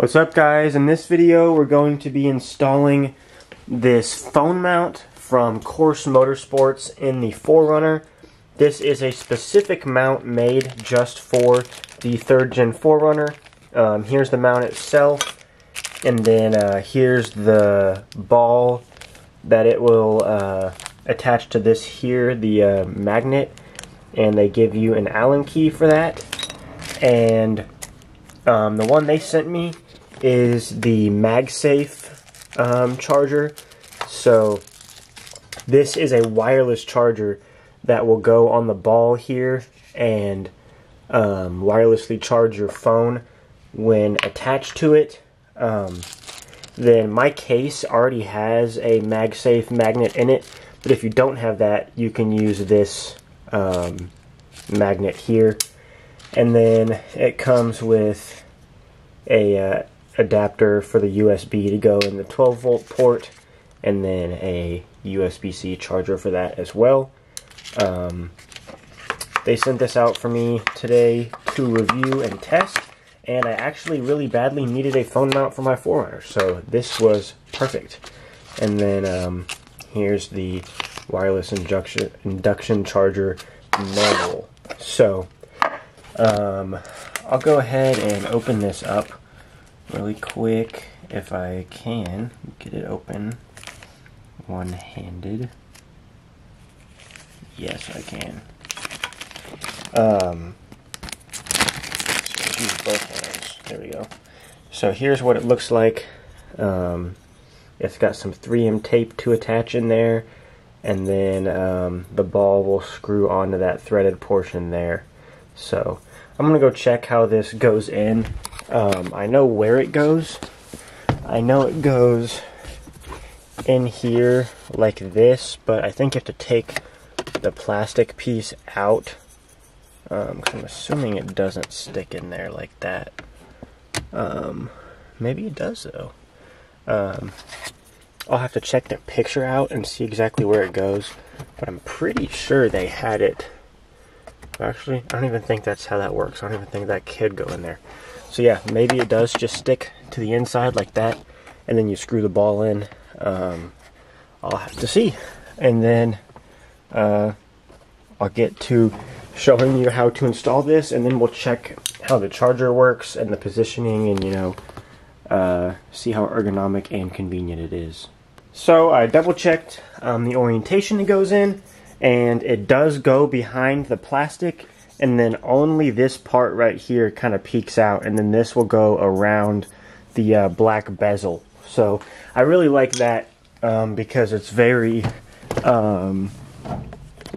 What's up, guys? In this video we're going to be installing this phone mount from Motorsports in the 4Runner. This is a specific mount made just for the 3rd Gen 4Runner. Here's the mount itself, and then here's the ball that it will attach to this here, the magnet, and they give you an Allen key for that. And the one they sent me is the MagSafe charger. So this is a wireless charger that will go on the ball here and wirelessly charge your phone when attached to it. Then my case already has a MagSafe magnet in it, but if you don't have that, you can use this magnet here. And then it comes with a adapter for the USB to go in the 12-volt port, and then a USB-C charger for that as well. They sent this out for me today to review and test, and I actually really badly needed a phone mount for my 4Runner, so this was perfect. And then here's the wireless induction charger manual. So I'll go ahead and open this up really quick if I can get it open one-handed. Yes, I can. Use both hands. There we go. So here's what it looks like. It's got some 3M tape to attach in there, and then the ball will screw onto that threaded portion there. So I'm gonna go check how this goes in. I know where it goes. I know it goes in here like this, but I think you have to take the plastic piece out. 'Cause I'm assuming it doesn't stick in there like that. Maybe it does though. I'll have to check the picture out and see exactly where it goes, but I'm pretty sure they had it. Actually, I don't even think that's how that works. I don't even think that could go in there. So yeah, maybe it does just stick to the inside like that, and then you screw the ball in. I'll have to see. And then I'll get to showing you how to install this, and then we'll check how the charger works and the positioning, and see how ergonomic and convenient it is. So I double checked the orientation it goes in, and it does go behind the plastic, and then only this part right here kind of peeks out, and then this will go around the black bezel. So I really like that because it's very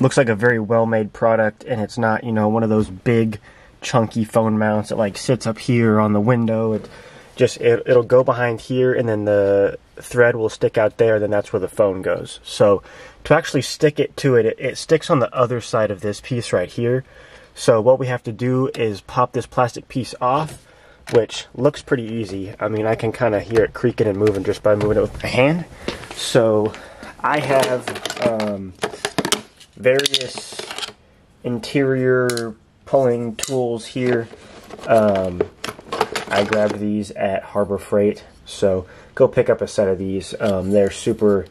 looks like a very well-made product, and it's not, one of those big chunky phone mounts that like sits up here on the window. It'll go behind here, and then the thread will stick out there, then that's where the phone goes. So to actually stick it to it, it sticks on the other side of this piece right here. So what we have to do is pop this plastic piece off, which looks pretty easy. I mean, I can kind of hear it creaking and moving just by moving it with my hand. So I have various interior pulling tools here. I grabbed these at Harbor Freight, so go pick up a set of these. They're super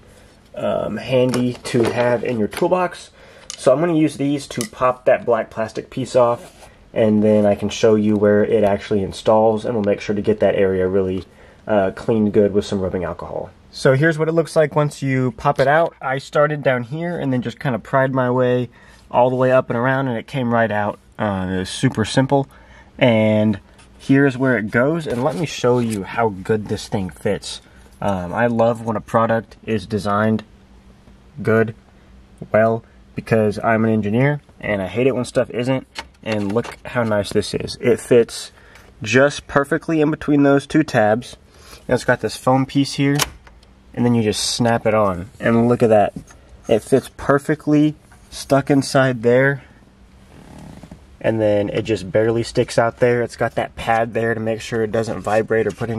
handy to have in your toolbox. So I'm going to use these to pop that black plastic piece off, and then I can show you where it actually installs, and we'll make sure to get that area really cleaned good with some rubbing alcohol. So here's what it looks like once you pop it out. I started down here and then just kind of pried my way all the way up and around, and it came right out. It was super simple, and here's where it goes, and let me show you how good this thing fits. I love when a product is designed good, well, because I'm an engineer, and I hate it when stuff isn't, and look how nice this is. It fits just perfectly in between those two tabs, and it's got this foam piece here, and then you just snap it on, and look at that. It fits perfectly stuck inside there, and then it just barely sticks out there. It's got that pad there to make sure it doesn't vibrate or put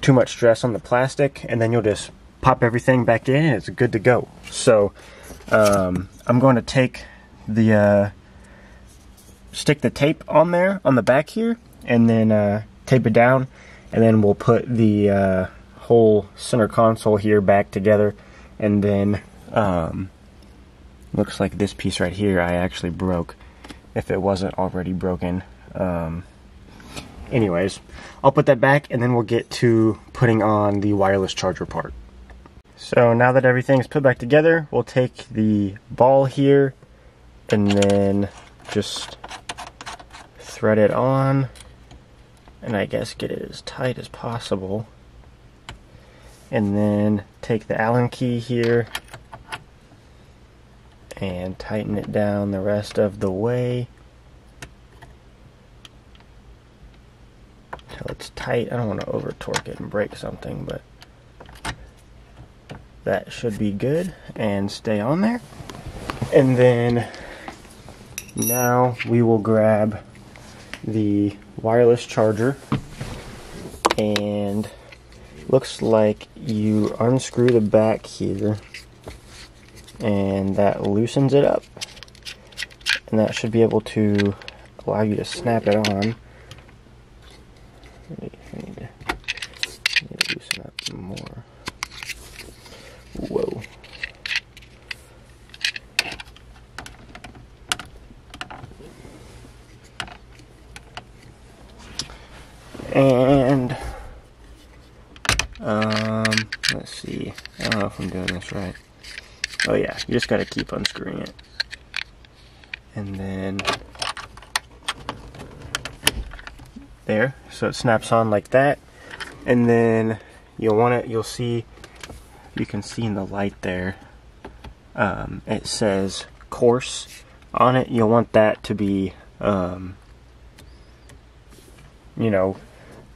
too much stress on the plastic, and then you'll just pop everything back in and it's good to go. So I'm going to take the stick the tape on there on the back here, and then tape it down, and then we'll put the whole center console here back together, and then looks like this piece right here I actually broke, if it wasn't already broken. Anyways, I'll put that back, and then we'll get to putting on the wireless charger part. So now that everything's put back together, we'll take the ball here and then just thread it on, and I guess get it as tight as possible. And then take the Allen key here and tighten it down the rest of the way till it's tight. I don't want to over torque it and break something, but that should be good and stay on there. And then now we will grab the wireless charger, and looks like you unscrew the back here and that loosens it up, and that should be able to allow you to snap it on. I need to loosen up more. Whoa. And let's see, I don't know if I'm doing this right. Oh yeah, you just gotta keep unscrewing it, and then there, so it snaps on like that. And then you'll see, you can see in the light there, it says course on it. You'll want that to be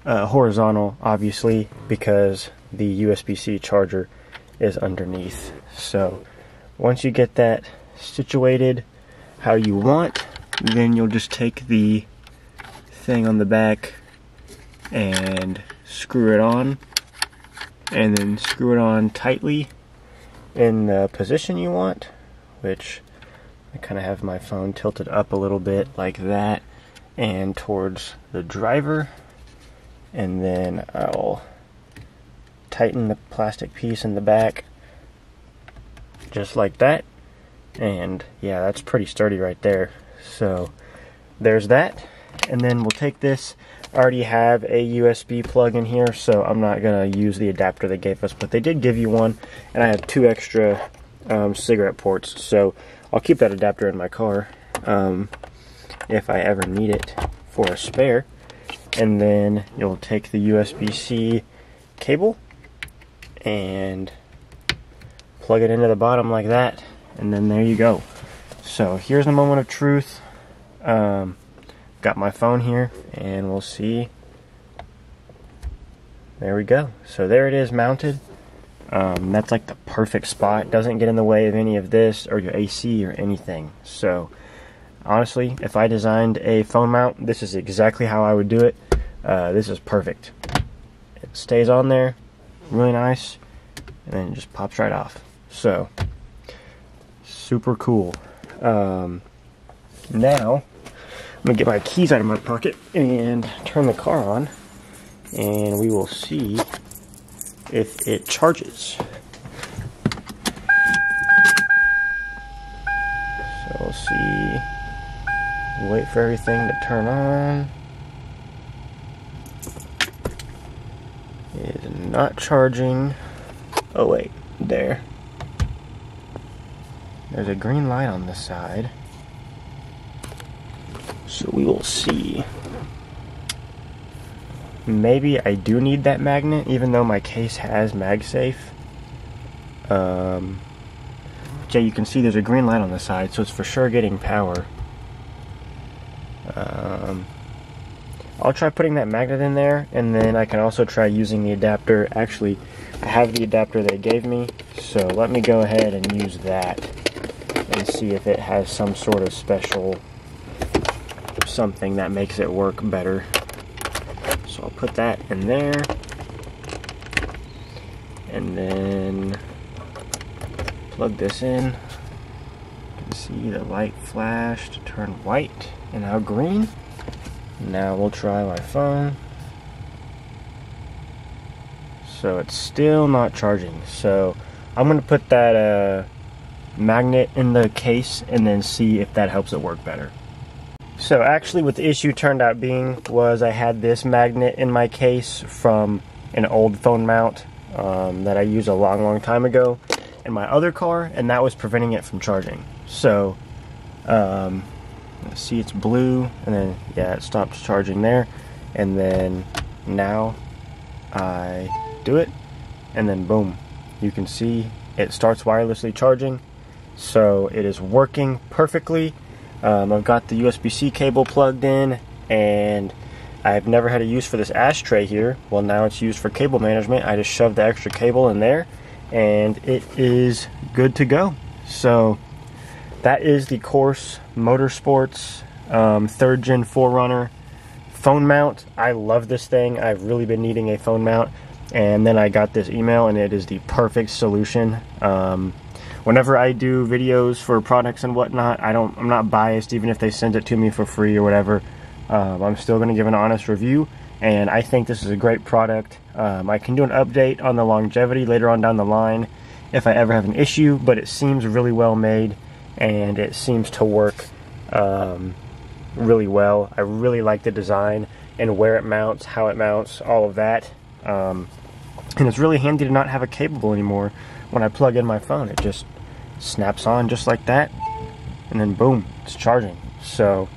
horizontal, obviously, because the USB-C charger is underneath. So once you get that situated how you want, then you'll just take the thing on the back and screw it on, and then screw it on tightly in the position you want, which I kind of have my phone tilted up a little bit like that and towards the driver. And then I'll tighten the plastic piece in the back just like that, and yeah, that's pretty sturdy right there. So there's that. And then we'll take this. I already have a USB plug in here, so I'm not gonna use the adapter they gave us, but they did give you one, and I have 2 extra cigarette ports, so I'll keep that adapter in my car if I ever need it for a spare. And then you'll take the USB-C cable and plug it into the bottom like that, and then there you go. So here's the moment of truth. Got my phone here, and we'll see. There we go. So there it is, mounted. That's like the perfect spot. Doesn't get in the way of any of this or your AC or anything. So honestly, if I designed a phone mount, this is exactly how I would do it. This is perfect. It stays on there really nice, and then it just pops right off. So super cool. Now I'm gonna get my keys out of my pocket and turn the car on, and we will see if it charges. So we'll see. Wait for everything to turn on. It is not charging. Oh wait, there. There's a green light on the side. So we will see. Maybe I do need that magnet, even though my case has MagSafe. Yeah, you can see there's a green light on the side, so it's for sure getting power. I'll try putting that magnet in there, and then I can also try using the adapter. Actually, I have the adapter they gave me, so let me go ahead and use that and see if it has some sort of special something that makes it work better. So I'll put that in there, and then plug this in. You can see the light flashed, turn white, and now green. Now we'll try my phone. So it's still not charging. So I'm going to put that magnet in the case and then see if that helps it work better. So actually what the issue turned out being was I had this magnet in my case from an old phone mount that I used a long time ago in my other car, and that was preventing it from charging. So see, it's blue, and then yeah, it stopped charging there, and then now I do it, and then boom, you can see it starts wirelessly charging. So it is working perfectly. I've got the USB-C cable plugged in, and I've never had a use for this ashtray here. Well, now it's used for cable management. I just shoved the extra cable in there, and it is good to go. So that is the Course Motorsports 3rd Gen 4Runner phone mount. I love this thing. I've really been needing a phone mount, and then I got this email, and it is the perfect solution. Whenever I do videos for products and whatnot, I'm not biased, even if they send it to me for free or whatever. I'm still going to give an honest review, and I think this is a great product. I can do an update on the longevity later on down the line if I ever have an issue, but it seems really well made, and it seems to work really well. I really like the design and where it mounts, how it mounts, all of that. And it's really handy to not have a cable anymore. When I plug in my phone, it just snaps on just like that, and then boom, it's charging. So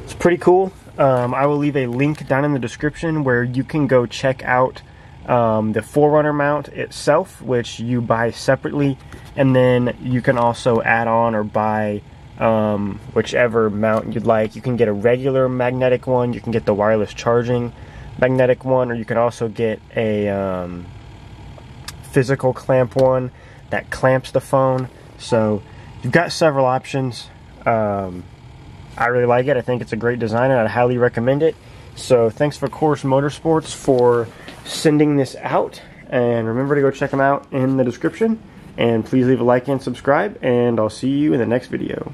it's pretty cool. I will leave a link down in the description where you can go check out the 4Runner mount itself, which you buy separately, and then you can also add on or buy whichever mount you'd like. You can get a regular magnetic one, you can get the wireless charging magnetic one, or you can also get a physical clamp one that clamps the phone. So you've got several options. I really like it. I think it's a great design, and I'd highly recommend it. So thanks for Course Motorsports for sending this out, and remember to go check them out in the description, and please leave a like and subscribe, and I'll see you in the next video.